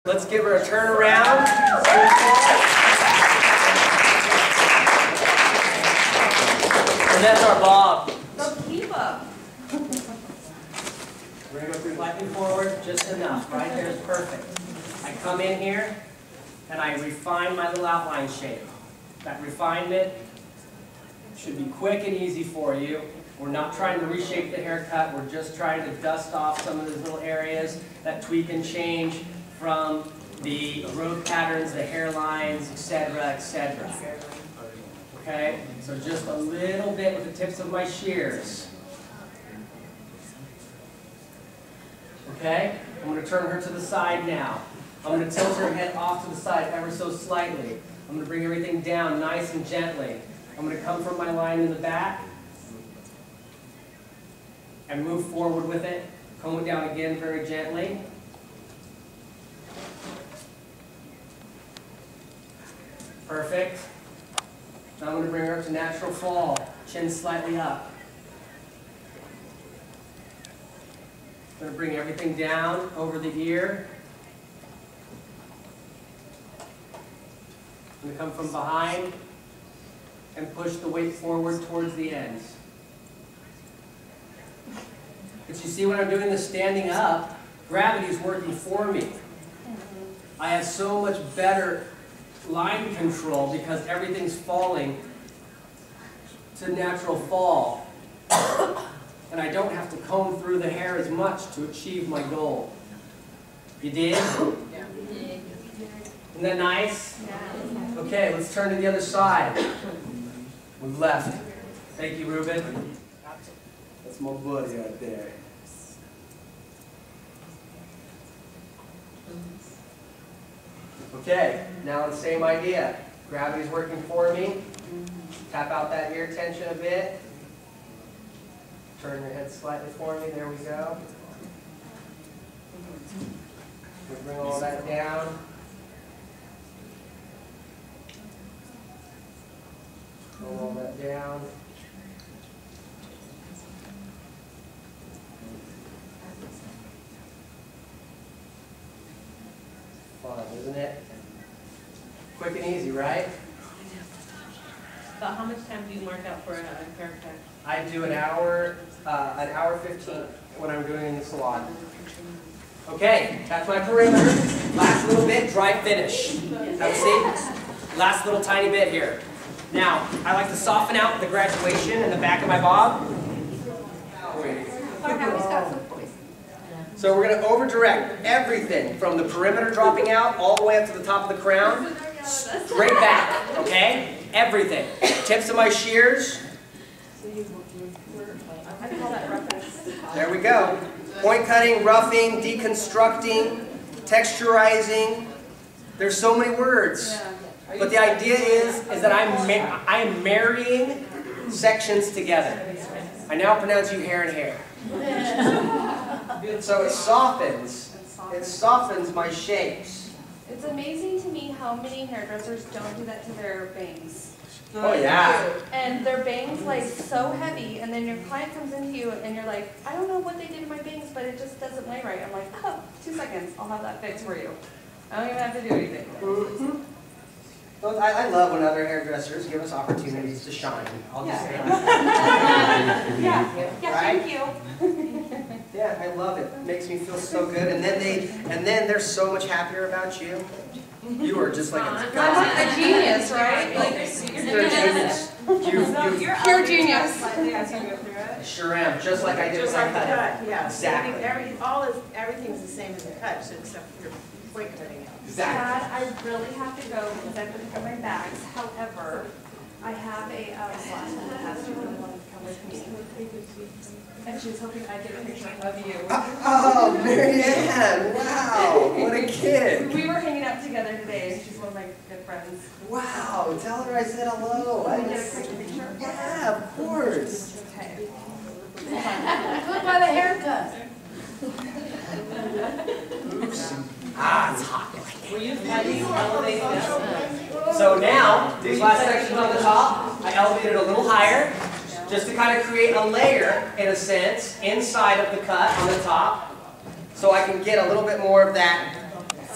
Let's give her a turn around. And that's our bob. So keep up. We're going to go slightly forward just enough. Right there is perfect. I come in here and I refine my little outline shape. That refinement should be quick and easy for you. We're not trying to reshape the haircut. We're just trying to dust off some of those little areas that tweak and change from the growth patterns, the hairlines, etc., etc. Okay? So just a little bit with the tips of my shears. Okay? I'm going to turn her to the side now. I'm going to tilt her head off to the side ever so slightly. I'm going to bring everything down nice and gently. I'm going to come from my line in the back and move forward with it. Comb it down again very gently. Perfect. Now I'm going to bring her up to natural fall. Chin slightly up. I'm going to bring everything down over the ear. I'm going to come from behind and push the weight forward towards the ends. But you see, when I'm doing this standing up, gravity is working for me. I have so much better line control because everything's falling to natural fall. And I don't have to comb through the hair as much to achieve my goal. You did? Yeah. Isn't that nice? Okay, let's turn to the other side. We've left. Thank you, Ruben. That's my buddy right there. Okay, now the same idea. Gravity's working for me. Tap out that ear tension a bit. Turn your head slightly for me. There we go. We bring all that down. Bring all that down. Fun, isn't it? Quick and easy, right? So how much time do you mark out for a haircut? I do an hour 15 when I'm doing it in the salon. Okay, that's my perimeter. Last little bit, dry finish. Now see? Last little tiny bit here. Now, I like to soften out the graduation in the back of my bob. So we're going to over-direct everything from the perimeter dropping out all the way up to the top of the crown, straight back, okay? Everything. Tips of my shears. There we go. Point cutting, roughing, deconstructing, texturizing. There's so many words. But the idea is that I am marrying sections together. I now pronounce you hair and hair. So it softens my shapes. It's amazing to me how many hairdressers don't do that to their bangs. Oh yeah. And their bangs like so heavy, and then your client comes into you and you're like, I don't know what they did to my bangs, but it just doesn't lay right. I'm like, oh, 2 seconds, I'll have that fixed for you. I don't even have to do anything. Mm-hmm. Well, I love when other hairdressers give us opportunities to shine. I'll just say that. Yeah, right? thank you. Yeah, I love it. It makes me feel so good. And then they're so much happier about you. You are just like a god. I'm like a genius, right? Like, you're a genius. You're a genius. I sure am. Just like I did with my cut. Yeah. Exactly. Everything's the same as the cut, so except for your point cutting out. Exactly. Dad, I really have to go because I have to pick up my bags. However, I have a slash that has to really want to come with me. And she's hoping I get a picture of you. Oh, Marianne! Wow, what a kid! We were hanging out together today, and she's one of my good friends. Wow, tell her I said hello. Can we get a quick picture? Yeah, of course. Okay. Good by the haircut. Oops. Ah, it's hot. Were you elevating this? So now, these last sections on the top, I elevated a little higher, just to kind of create a layer, in a sense, inside of the cut on the top, so I can get a little bit more of that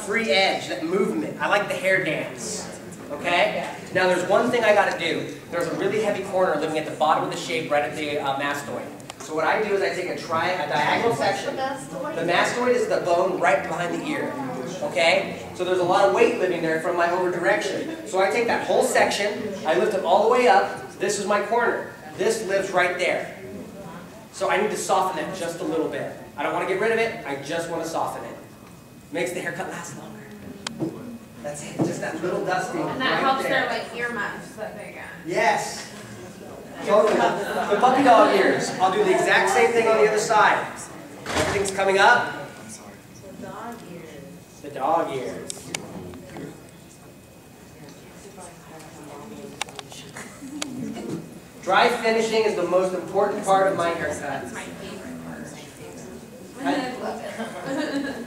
free edge, that movement. I like the hair dance. Okay? Now there's one thing I gotta do. There's a really heavy corner living at the bottom of the shape right at the mastoid. So what I do is I take a diagonal section. The mastoid is the bone right behind the ear. Okay? So there's a lot of weight living there from my over direction. So I take that whole section, I lift it all the way up. This is my corner. This lives right there. So I need to soften it just a little bit. I don't want to get rid of it, I just want to soften it. Makes the haircut last longer. That's it, just that little dusting And that right helps there. their like earmuffs that they got. Yes. Totally. The puppy dog ears. I'll do the exact same thing on the other side. Everything's coming up. The dog ears. The dog ears. Dry finishing is the most important part of my haircut. It's my favorite part. I love it.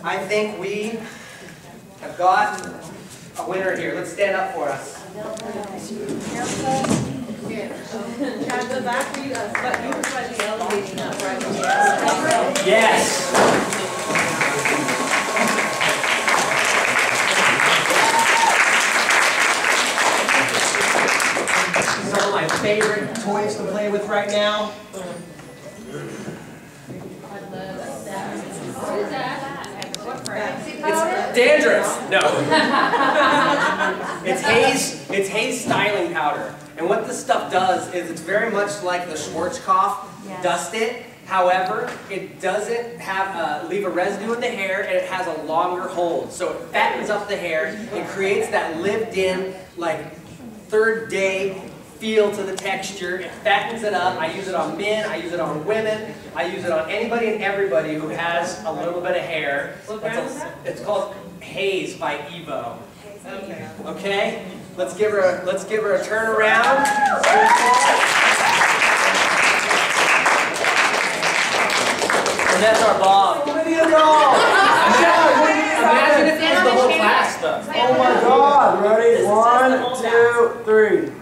I think we have got a winner here. Let's stand up for us. Have the back be but you slightly elevating up right here. Yes. Some of my favorite toys to play with right now. What is that? It's dandruff. No. It's haze styling powder. And what this stuff does is it's very much like the Schwarzkopf Dust It. However, it doesn't have leave a residue in the hair, and it has a longer hold. So it fattens up the hair. It creates that lived-in, like, third day feel to the texture. It fattens it up. I use it on men. I use it on women. I use it on anybody and everybody who has a little bit of hair. What brand is that? It's called Haze by Evo. Okay. Okay, let's give her a turn around. And that's our Bob. Imagine if it was the whole class though. Oh my God! Ready? 1, 2, 3.